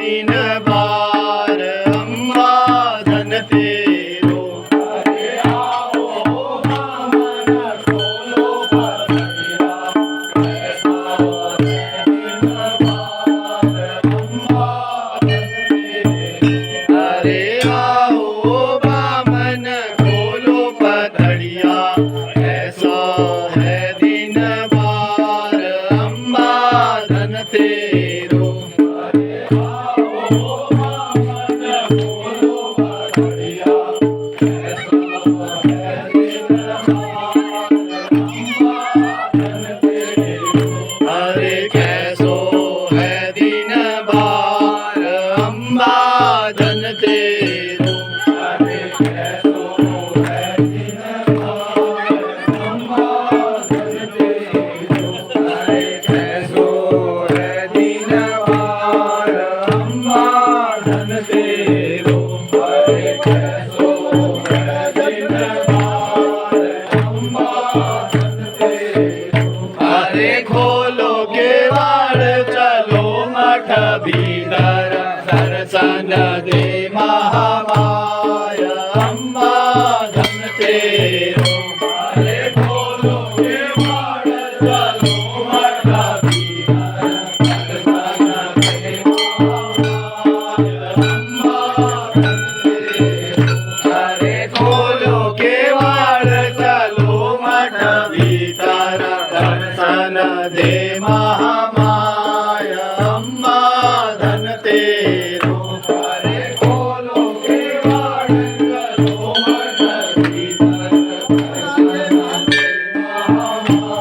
दिन बार अम्बा धन तेरो। अरे आओ बामन खोलो पगड़िया, ऐसा है दिन बार अम्बा धन तेरो। अरे आओ बामन खोलो पगड़िया, ऐसा है दिन बार अम्बा धन तेरो। अरे आओ बामन खोलो पगड़िया, ऐसा है दिन बार अम्बा धन तेरो। अरे कैसो है दिन बार अम्बा धन तेरो। अरे कैसो है दिन बार अम्बा धन तेरो। अरे कैसो है दिन बार अम्बा धन तेरो। अरे कैसो है दिन बार अम्बा धन तेरो। अरे खोलो केवाड़ चलो मठ भीतर, दर्शन दे महामाया अम्बा धन तेरो। अरे खोलो केवाड़ चलो मठ भीतर, दर्शन दे महामाया अम्बा धन तेरो। अरे खोलो केवाड़ चलो मठ भीतर, दर्शन दे महामाया अम्बा धन तेरो। अरे खोलो केवाड़ चलो मठ भीतर, दर्शन दे महामाया अम्बा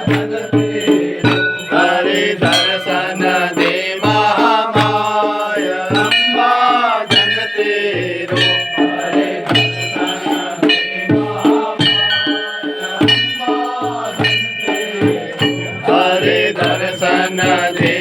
धन तेरो। अरे दर्शन दे महामाया अम्बा धन तेरो। अरे दर्शन दे महामाया अम्बा धन तेरो। अरे दर्शन दे